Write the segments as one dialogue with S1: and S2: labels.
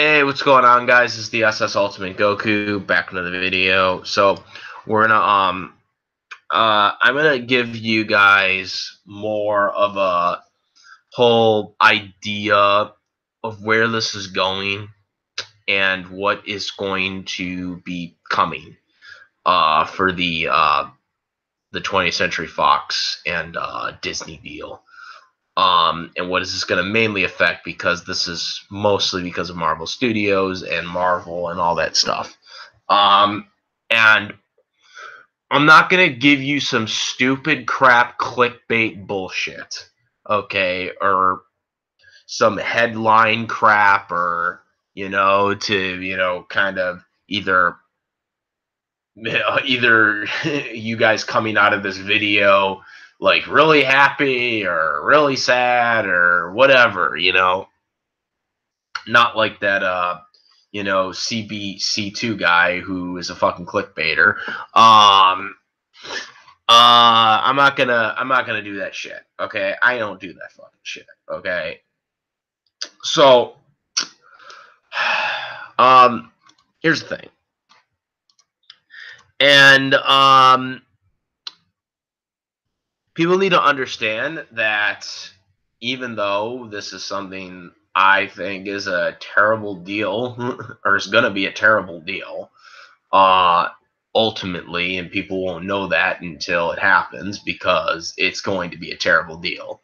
S1: Hey, what's going on, guys? This is the SS Ultimate Goku back with another video. So we're gonna I'm gonna give you guys more of a whole idea of where this is going and what is going to be coming for the 20th Century Fox and Disney deal. And what is this going to mainly affect, because this is mostly because of Marvel Studios and Marvel and all that stuff. And I'm not going to give you some stupid crap clickbait bullshit, okay, or some headline crap, or, kind of either you guys coming out of this video like really happy or really sad or whatever, not like that CBC2 guy who is a fucking clickbaiter. I'm not gonna do that shit, okay? I don't do that fucking shit, okay? So here's the thing. And people need to understand that even though this is something I think is a terrible deal, or is going to be a terrible deal, ultimately, and people won't know that until it happens, because it's going to be a terrible deal.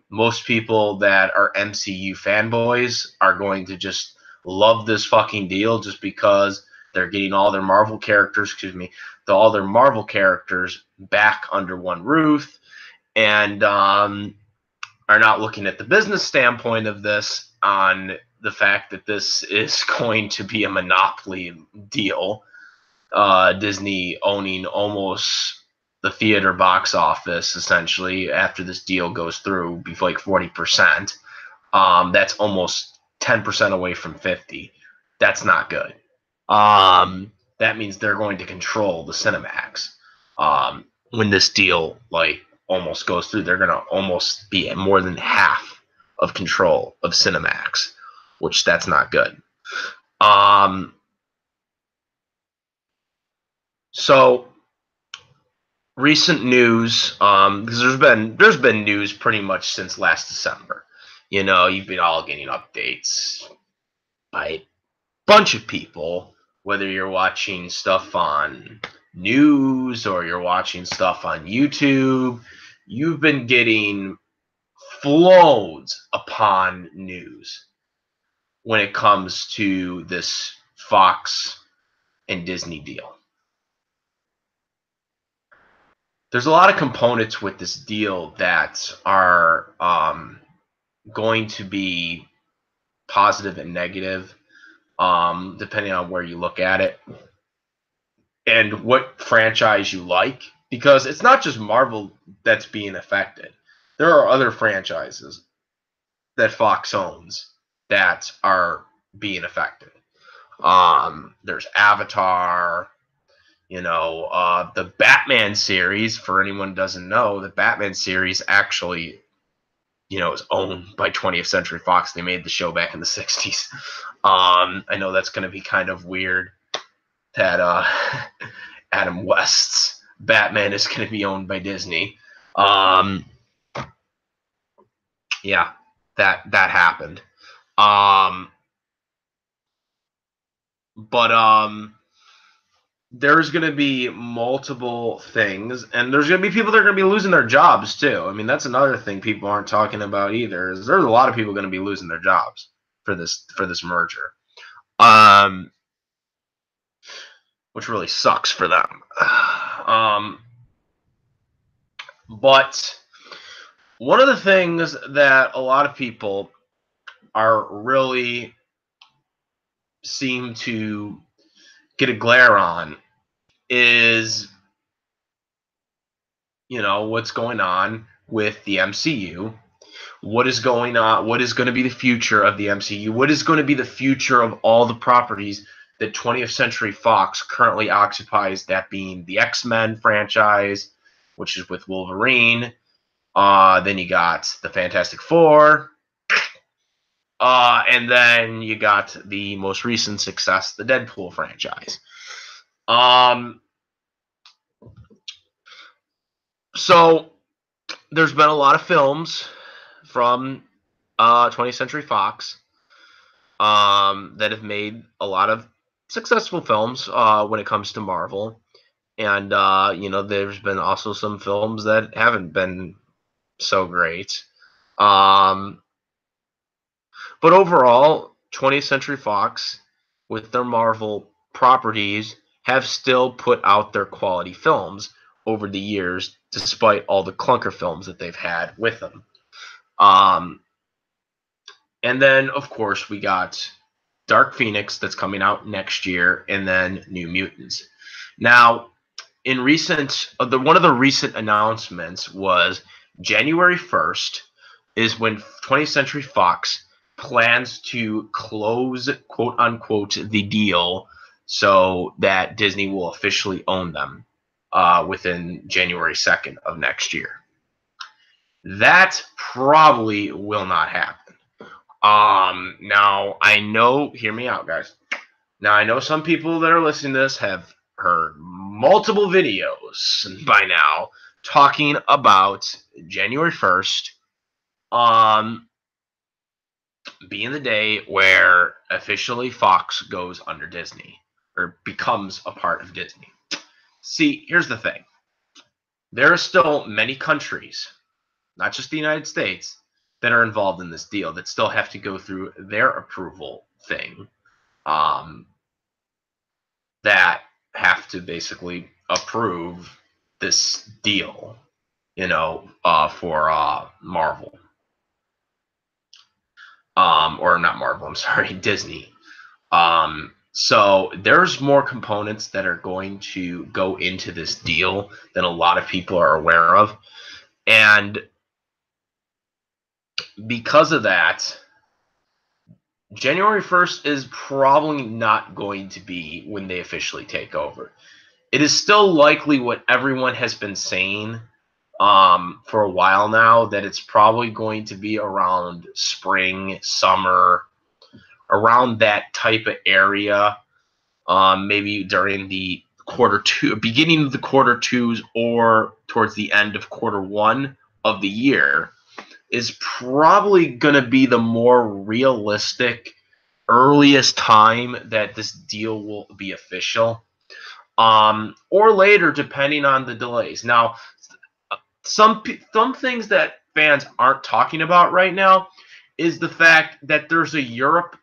S1: Most people that are MCU fanboys are going to just love this fucking deal just because they're getting all their Marvel characters, all their Marvel characters back under one roof, and are not looking at the business standpoint of this, on the fact that this is going to be a monopoly deal. Disney owning almost the theater box office, essentially, after this deal goes through, be like 40%. That's almost 10% away from 50. That's not good. That means they're going to control the Cinemax. When this deal almost goes through, they're going to almost be at more than half of control of Cinemax, which that's not good. So recent news, because there's been news pretty much since last December. You've been all getting updates by a bunch of people, whether you're watching stuff on news or you're watching stuff on YouTube. You've been getting flows upon news when it comes to this Fox and Disney deal. There's a lot of components with this deal that are going to be positive and negative, depending on where you look at it and what franchise you like, because it's not just Marvel that's being affected. There are other franchises that Fox owns that are being affected. There's Avatar, the Batman series. For anyone who doesn't know, the Batman series actually, is owned by 20th Century Fox. They made the show back in the 60s. I know that's going to be kind of weird that Adam West's Batman is going to be owned by Disney. Yeah, that happened. But there's going to be multiple things, and there's going to be people that are going to be losing their jobs too. I mean, that's another thing people aren't talking about either. Is there's a lot of people going to be losing their jobs for this merger, which really sucks for them. But one of the things that a lot of people are really seem to get a glare on is, what's going on with the MCU. What is going on? What is going to be the future of the MCU? What is going to be the future of all the properties that 20th Century Fox currently occupies, that being the X-Men franchise, which is with Wolverine. Then you got the Fantastic Four. And then you got the most recent success, the Deadpool franchise. So there's been a lot of films from 20th Century Fox that have made a lot of successful films when it comes to Marvel. And, there's been also some films that haven't been so great. But overall, 20th Century Fox, with their Marvel properties, have still put out their quality films over the years, despite all the clunker films that they've had with them. And then, of course, we got Dark Phoenix that's coming out next year, and then New Mutants. Now, in one of the recent announcements was January 1st is when 20th Century Fox plans to close, quote unquote, the deal so that Disney will officially own them within January 2nd of next year. That probably will not happen. Now I know, hear me out, guys. Now I know some people that are listening to this have heard multiple videos by now talking about January 1st being the day where officially Fox goes under Disney or becomes a part of Disney. See, here's the thing. There are still many countries, not just the United States, that are involved in this deal that still have to go through their approval thing, that have to basically approve this deal, for Marvel. Or not Marvel, I'm sorry, Disney. So there's more components that are going to go into this deal than a lot of people are aware of. And because of that, January 1st is probably not going to be when they officially take over. It is still likely what everyone has been saying for a while now, that it's probably going to be around spring, summer, around that type of area, maybe during the beginning of the quarter twos or towards the end of quarter one of the year is probably going to be the more realistic earliest time that this deal will be official, or later depending on the delays. Now, some things that fans aren't talking about right now is the fact that there's a Europe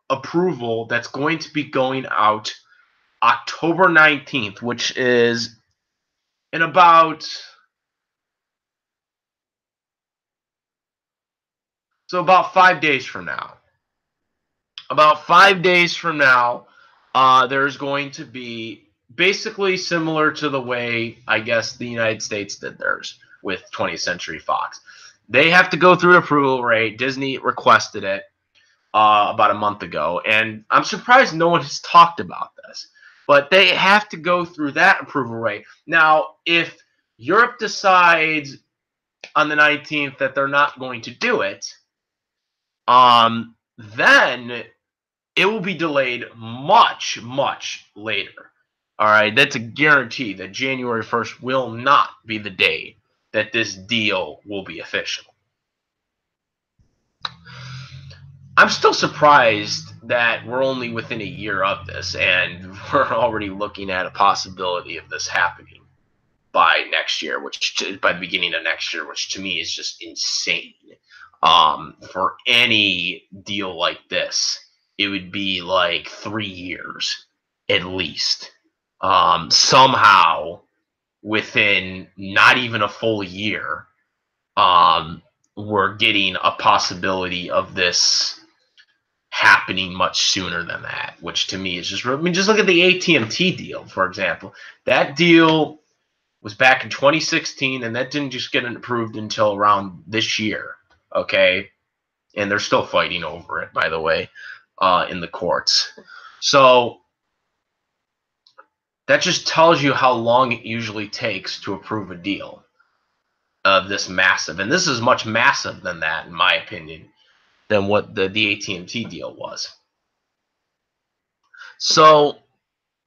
S1: approval that's going to be going out October 19th, which is in about 5 days from now. About 5 days from now, there's going to be basically similar to the way, I guess, the United States did theirs with 20th Century Fox. They have to go through an approval rate. Disney requested it about a month ago, and I'm surprised no one has talked about this. But they have to go through that approval rate. Now, if Europe decides on the 19th that they're not going to do it, then it will be delayed much, much later. All right, that's a guarantee that January 1st will not be the day that this deal will be official. I'm still surprised that we're only within a year of this, and we're already looking at a possibility of this happening by next year, by the beginning of next year, which to me is just insane. For any deal like this, it would be like 3 years at least. Somehow, within not even a full year, we're getting a possibility of this happening much sooner than that, which to me is just, just look at the AT&T deal, for example. That deal was back in 2016, and that didn't just get approved until around this year, okay? And they're still fighting over it, by the way, in the courts. So that just tells you how long it usually takes to approve a deal of this massive. And this is much massive than that, in my opinion. than what the AT&T deal was. So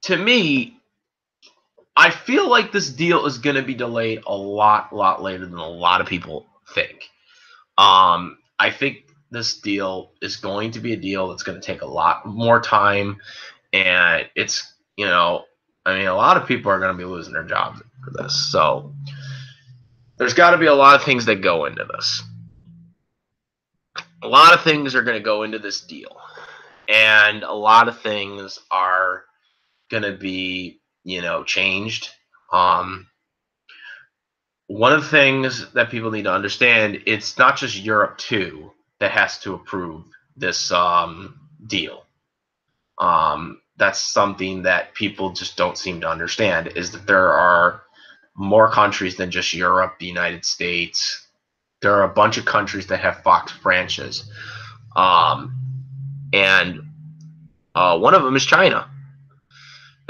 S1: to me, I feel like this deal is going to be delayed a lot later than a lot of people think. I think this deal is going to be a deal that's going to take a lot more time, and it's, I mean, a lot of people are going to be losing their jobs for this. So there's got to be a lot of things that go into this. A lot of things are going to go into this deal, and a lot of things are going to be, changed. One of the things that people need to understand, it's not just Europe too that has to approve this deal. That's something that people just don't seem to understand, is that there are more countries than just Europe, the United States. There are a bunch of countries that have Fox branches. And one of them is China.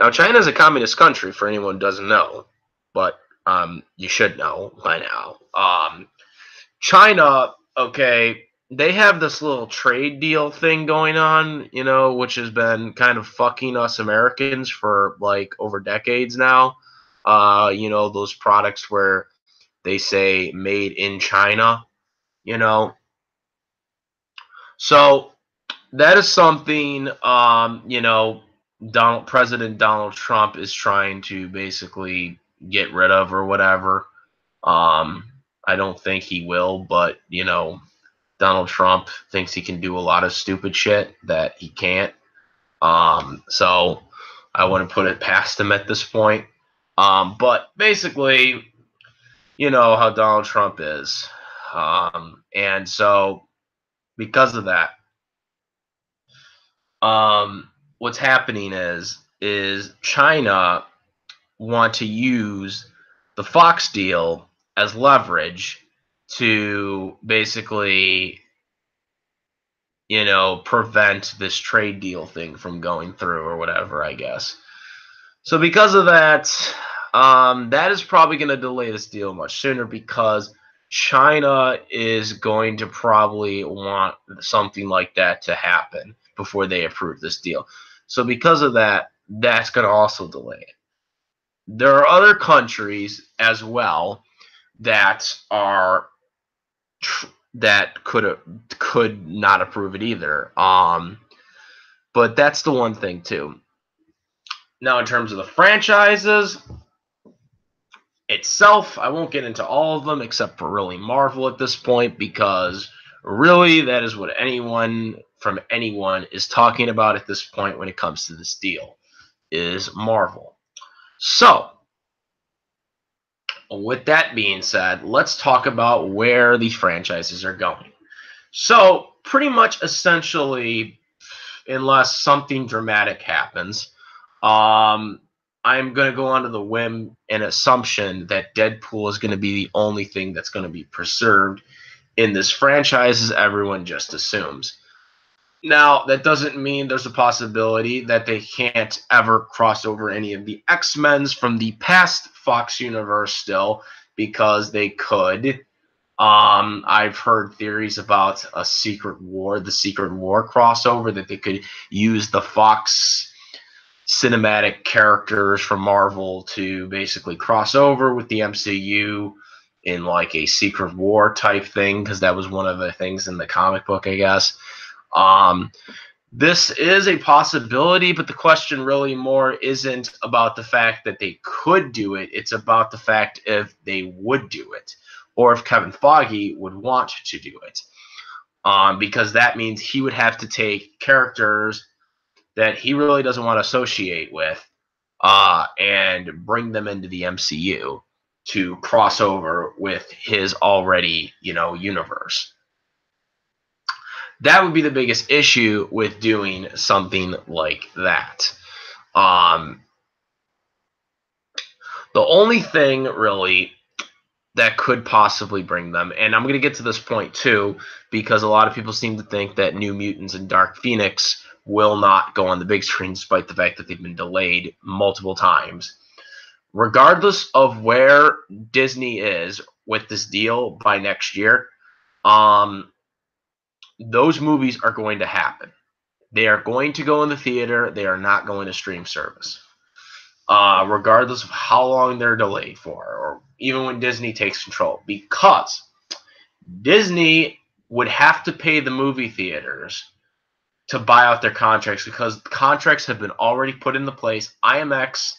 S1: Now, China is a communist country, for anyone who doesn't know, but you should know by now. China, okay, they have this little trade deal thing going on, which has been kind of fucking us Americans for like over decades now. Those products where they say made in China, So that is something, President Donald Trump is trying to basically get rid of or whatever. I don't think he will, but Donald Trump thinks he can do a lot of stupid shit that he can't. So I wouldn't put it past him at this point. But basically, you know how Donald Trump is. And so because of that, what's happening is China want to use the Fox deal as leverage to basically, prevent this trade deal thing from going through or whatever, I guess. So because of that, that is probably going to delay this deal much sooner, because China is going to probably want something like that to happen before they approve this deal. So because of that, that's going to also delay it. There are other countries as well that could not approve it either. But that's the one thing too. Now, in terms of the franchises itself, I won't get into all of them except for really Marvel at this point, because really that is what anyone is talking about at this point when it comes to this deal, is Marvel. So, with that being said, let's talk about where these franchises are going. So, pretty much essentially, unless something dramatic happens, I'm going to go onto the whim and assumption that Deadpool is going to be the only thing that's going to be preserved in this franchise, as everyone just assumes. Now, that doesn't mean there's a possibility that they can't ever cross over any of the X-Men's from the past Fox universe still, because they could. I've heard theories about the Secret War crossover, that they could use the Fox cinematic characters from Marvel to basically cross over with the MCU in like a Secret War type thing, because that was one of the things in the comic book, I guess. This is a possibility, but the question really more isn't about the fact that they could do it. It's about the fact if they would do it, or if Kevin Feige would want to do it. Because that means he would have to take characters that he really doesn't want to associate with, and bring them into the MCU to cross over with his already, universe. That would be the biggest issue with doing something like that. The only thing really that could possibly bring them, and I'm going to get to this point too, because a lot of people seem to think that New Mutants and Dark Phoenix will not go on the big screen, despite the fact that they've been delayed multiple times. Regardless of where Disney is with this deal by next year, those movies are going to happen. They are going to go in the theater. They are not going to stream service, regardless of how long they're delayed for, or even when Disney takes control, because Disney would have to pay the movie theaters to buy out their contracts, because contracts have been already put into place. IMAX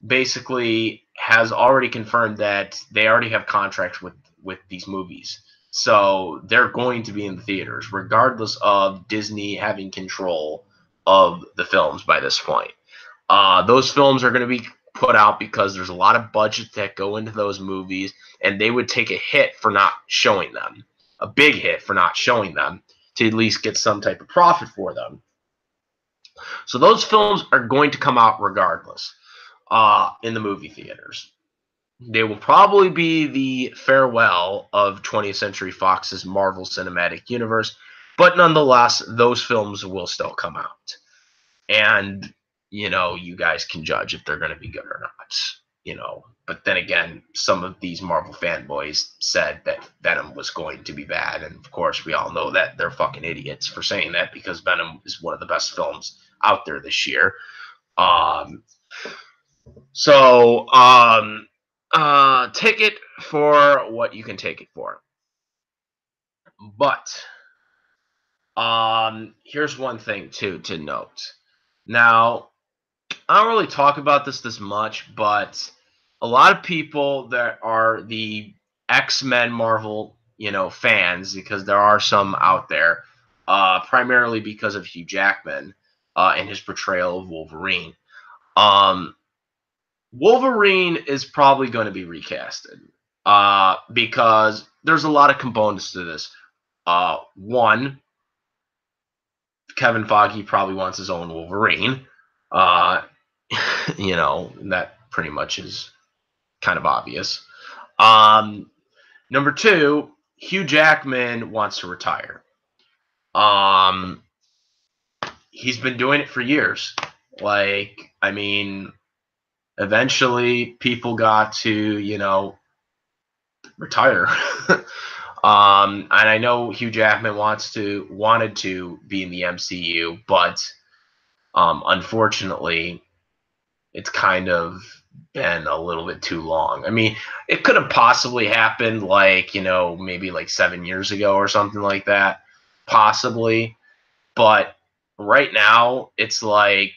S1: basically has already confirmed that they already have contracts with these movies. So they're going to be in the theaters, regardless of Disney having control of the films by this point. Those films are going to be put out because there's a lot of budget that go into those movies, and they would take a hit for not showing them, a big hit for not showing them, to at least get some type of profit for them. So those films are going to come out regardless in the movie theaters. They will probably be the farewell of 20th Century Fox's Marvel Cinematic Universe, but nonetheless, those films will still come out. And, you guys can judge if they're going to be good or not, But then again, some of these Marvel fanboys said that Venom was going to be bad. And of course, we all know that they're fucking idiots for saying that, because Venom is one of the best films out there this year. Take it for what you can take it for. But here's one thing too to note. Now, I don't really talk about this much, but a lot of people that are the X-Men Marvel, fans, because there are some out there, primarily because of Hugh Jackman and his portrayal of Wolverine. Wolverine is probably going to be recasted because there's a lot of components to this. One, Kevin Feige probably wants his own Wolverine. That pretty much is kind of obvious. Number two, Hugh Jackman wants to retire. He's been doing it for years. Eventually people got to, retire. And I know Hugh Jackman wanted to be in the MCU, but unfortunately, it's kind of been a little bit too long. It could have possibly happened maybe 7 years ago or something like that, possibly. But right now, it's where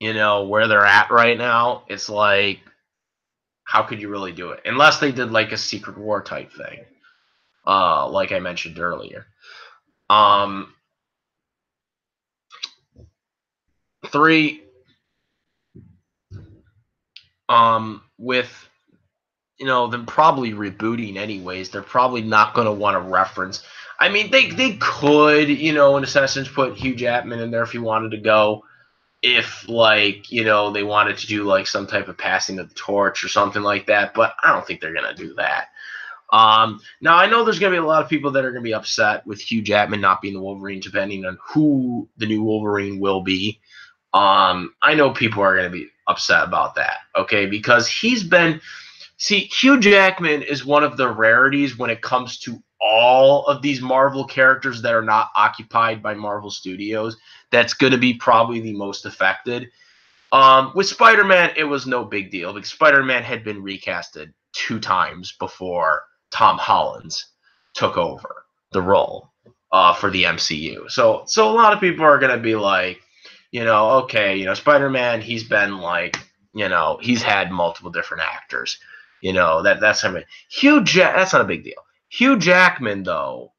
S1: they're at right now, it's how could you really do it? Unless they did a Secret War type thing, like I mentioned earlier. Three, with them probably rebooting anyways, they're probably not going to want to reference. They could, in a sense, put Hugh Jackman in there if he wanted to go. If they wanted to do some type of passing of the torch or something like that, but I don't think they're gonna do that. Now I know there's gonna be a lot of people that are gonna be upset with Hugh Jackman not being the Wolverine, depending on who the new Wolverine will be. I know people are gonna be upset about that, okay? Because Hugh Jackman is one of the rarities when it comes to all of these Marvel characters that are not occupied by Marvel Studios. That's going to be probably the most affected. With Spider-Man, it was no big deal because Spider-Man had been recasted 2 times before Tom Holland took over the role for the MCU. So a lot of people are going to be okay, Spider-Man, he's been he's had multiple different actors. That's not that's not a big deal. Hugh Jackman, though,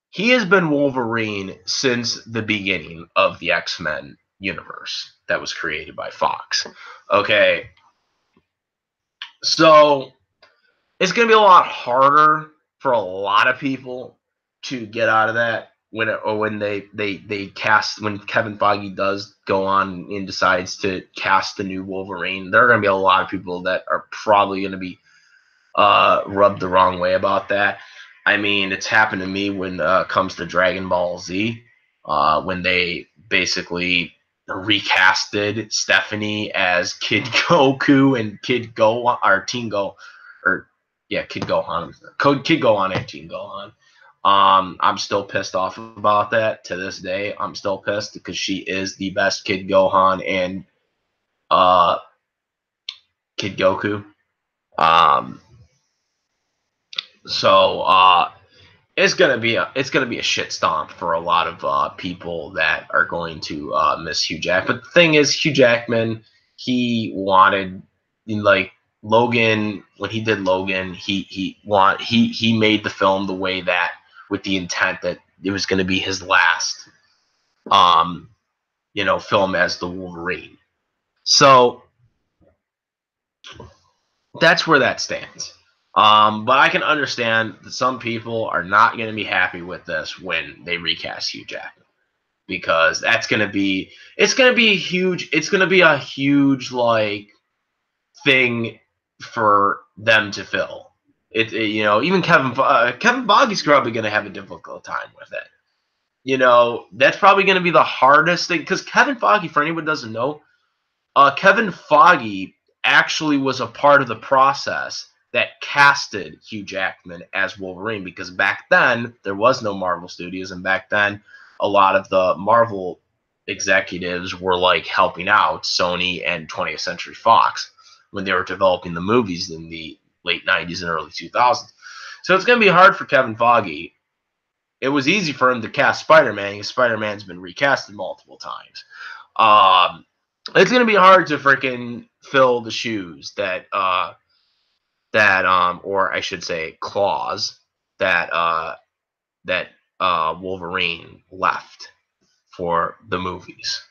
S1: he has been Wolverine since the beginning of the X-Men universe that was created by Fox. Okay. So it's going to be a lot harder for a lot of people to get out of that when Kevin Feige does go on and decides to cast the new Wolverine. There are going to be a lot of people that are probably going to be rubbed the wrong way about that. It's happened to me when it comes to Dragon Ball Z, when they basically recasted Stephanie as Kid Goku and Kid Go or Teen Go, or Yeah, Kid Gohan. Kid Gohan and Teen Gohan. I'm still pissed off about that to this day. I'm still pissed because she is the best Kid Gohan and uh, Kid Goku. Um, so it's gonna be a shit stomp for a lot of people that are going to miss Hugh Jackman. But the thing is, Hugh Jackman, he wanted, like, Logan, when he did Logan, he made the film the way that, with the intent that it was going to be his last um film as the Wolverine. So that's where that stands. But I can understand that some people are not going to be happy with this when they recast Hugh Jackman, because it's going to be a huge, like, thing for them to fill. Even Kevin Foggy's probably going to have a difficult time with it. That's probably going to be the hardest thing, because Kevin Foggy, for anyone who doesn't know, Kevin Foggy actually was a part of the process that casted Hugh Jackman as Wolverine, because back then there was no Marvel Studios, and back then a lot of the Marvel executives were, like, helping out Sony and 20th Century Fox when they were developing the movies in the late 90s and early 2000s. So it's going to be hard for Kevin Foggy. It was easy for him to cast Spider-Man, because Spider-Man's been recasted multiple times. It's going to be hard to freaking fill the shoes or I should say claws that Wolverine left for the movies.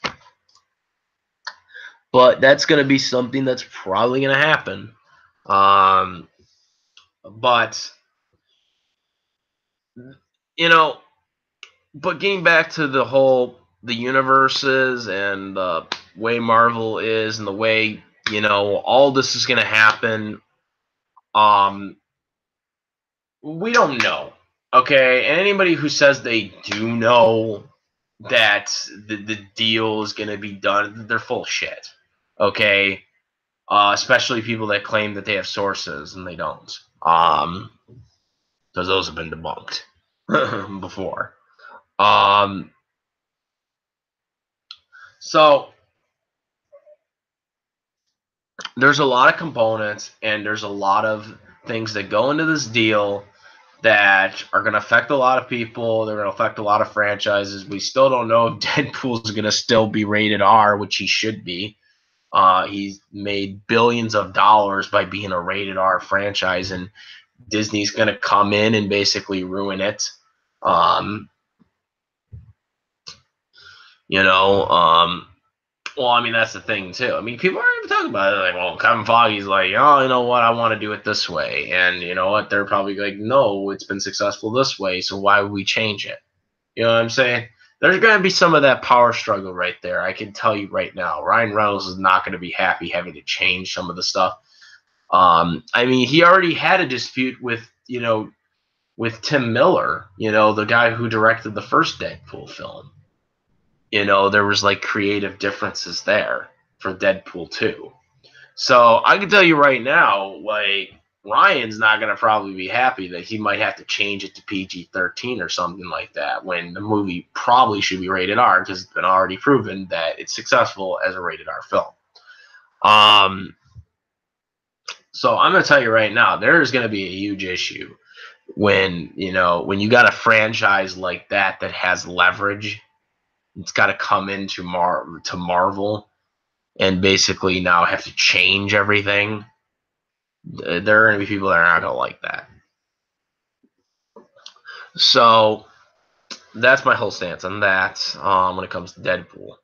S1: But that's going to be something that's probably going to happen. But but getting back to the universes and the way Marvel is and the way, all this is going to happen, we don't know. Okay, and anybody who says they do know that the deal is going to be done, they're full of shit. Okay, especially people that claim that they have sources and they don't. Because those have been debunked before. So there's a lot of components and there's a lot of things that go into this deal that are going to affect a lot of people. They're going to affect a lot of franchises. We still don't know if Deadpool is going to still be rated R, which he should be. He's made billions of dollars by being a rated R franchise, and Disney's going to come in and basically ruin it. Well, I mean, that's the thing, too. I mean, people aren't even talking about it. Like, well, Kevin Feige's like, oh, you know what? I want to do it this way. And you know what? They're probably like, no, it's been successful this way, so why would we change it? You know what I'm saying? There's going to be some of that power struggle right there. I can tell you right now. Ryan Reynolds is not going to be happy having to change some of the stuff. I mean, he already had a dispute with Tim Miller, the guy who directed the first Deadpool film. There was, like, creative differences there for Deadpool 2. So I can tell you right now, like, Ryan's not going to probably be happy that he might have to change it to PG-13 or something like that, when the movie probably should be rated R, because it's been already proven that it's successful as a rated R film. So I'm going to tell you right now, there's going to be a huge issue when you got a franchise like that has leverage. It's got to come into Marvel and basically now have to change everything. There are going to be people that are not going to like that. So that's my whole stance on that when it comes to Deadpool.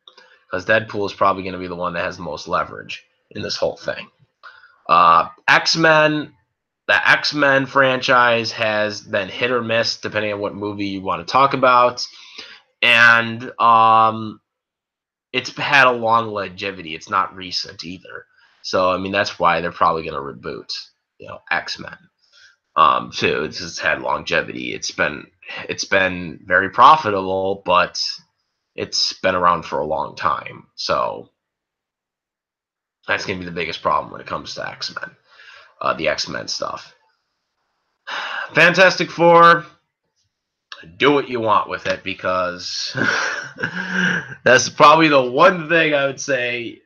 S1: Because Deadpool is probably going to be the one that has the most leverage in this whole thing. X-Men, the X-Men franchise has been hit or miss depending on what movie you want to talk about. And it's had a long longevity. It's not recent either. So, I mean, that's why they're probably going to reboot, X-Men. Too. It's just had longevity. It's been very profitable, but it's been around for a long time. So that's going to be the biggest problem when it comes to X-Men, the X-Men stuff. Fantastic Four, do what you want with it, because that's probably the one thing I would say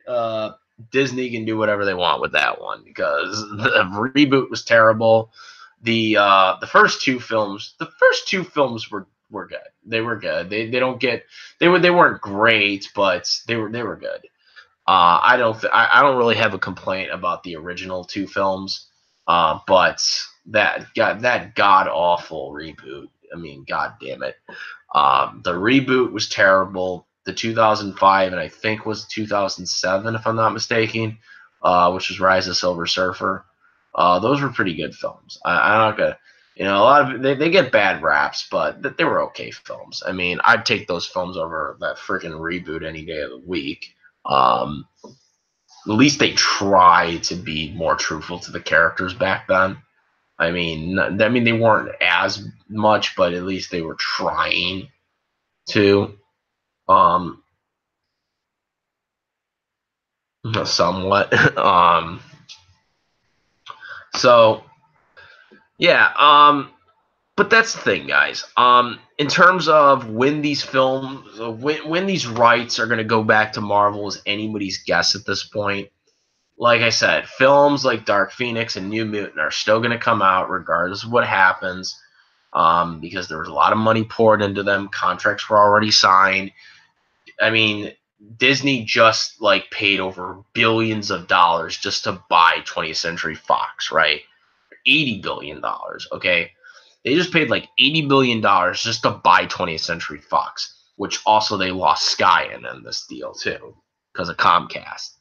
S1: Disney can do whatever they want with that one, because the reboot was terrible. The first two films were good. They were good. They weren't great, but they were good. I don't really have a complaint about the original two films, but that god awful reboot. I mean, god damn it. The reboot was terrible. The 2005 and I think was 2007, if I'm not mistaken, which was Rise of Silver Surfer. Those were pretty good films. I'm not gonna, a lot of they get bad raps, but they were okay films. I mean, I'd take those films over that freaking reboot any day of the week. At least they try to be more truthful to the characters back then. I mean, they weren't as much, but at least they were trying to, somewhat. So yeah, but that's the thing, guys. In terms of when these films, when these rights are going to go back to Marvel, is anybody's guess at this point. Like I said, films like Dark Phoenix and New Mutant are still going to come out regardless of what happens, because there was a lot of money poured into them. Contracts were already signed. I mean, Disney just like paid over billions of dollars just to buy 20th Century Fox, right? $80 billion, okay? They just paid like $80 billion just to buy 20th Century Fox, which also they lost Sky in this deal too, because of Comcast.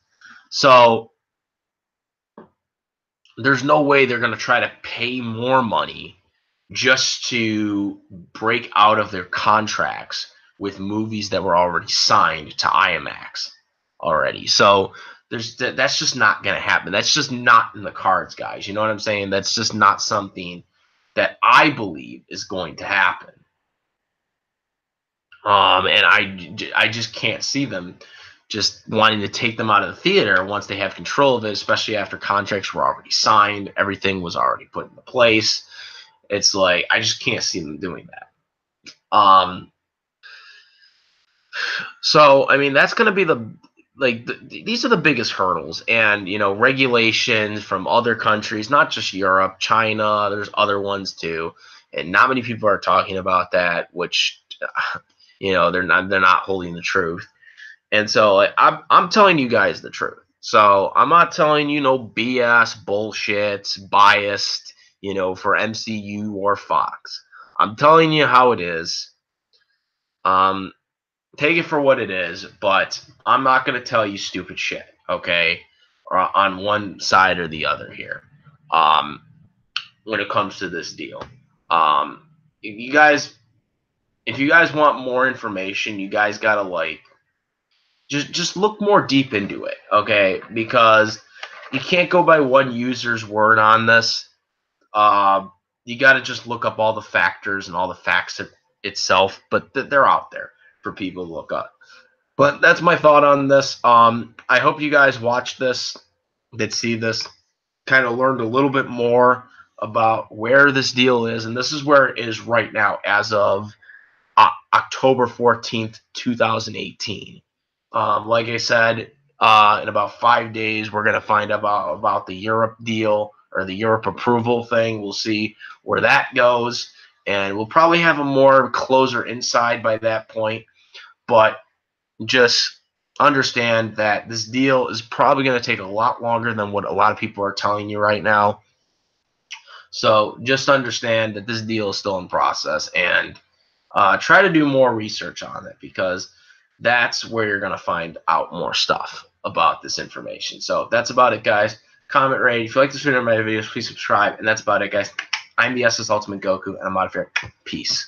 S1: So there's no way they're going to try to pay more money just to break out of their contracts with movies that were already signed to IMAX already. So that's just not going to happen. That's just not in the cards, guys. You know what I'm saying? That's just not something that I believe is going to happen. And I just can't see them just wanting to take them out of the theater once they have control of it, especially after contracts were already signed, everything was already put into place. It's like I just can't see them doing that. So I mean, that's going to be these are the biggest hurdles, and regulations from other countries, not just Europe, China. There's other ones too, and not many people are talking about that, which they're not holding the truth. And so I'm telling you guys the truth. So I'm not telling you no BS, bullshit, biased, for MCU or Fox. I'm telling you how it is. Take it for what it is, but I'm not going to tell you stupid shit, okay? Or on one side or the other here. When it comes to this deal. If you guys want more information, you guys got to just look more deep into it, okay? Because you can't go by one user's word on this. You got to just look up all the factors and all the facts itself, but they're out there for people to look up. But that's my thought on this. I hope you guys watched this, that see this, kind of learned a little bit more about where this deal is, and this is where it is right now as of October 14th, 2018. Like I said, in about 5 days, we're going to find out about the Europe deal or the Europe approval thing. We'll see where that goes, and we'll probably have a more closer inside by that point. But just understand that this deal is probably going to take a lot longer than what a lot of people are telling you right now. So just understand that this deal is still in process, and try to do more research on it, because that's where you're going to find out more stuff about this information. So that's about it, guys. Comment, rate. If you like this video or my videos, please subscribe. And that's about it, guys. I'm the SS Ultimate Goku, and I'm out of here. Peace.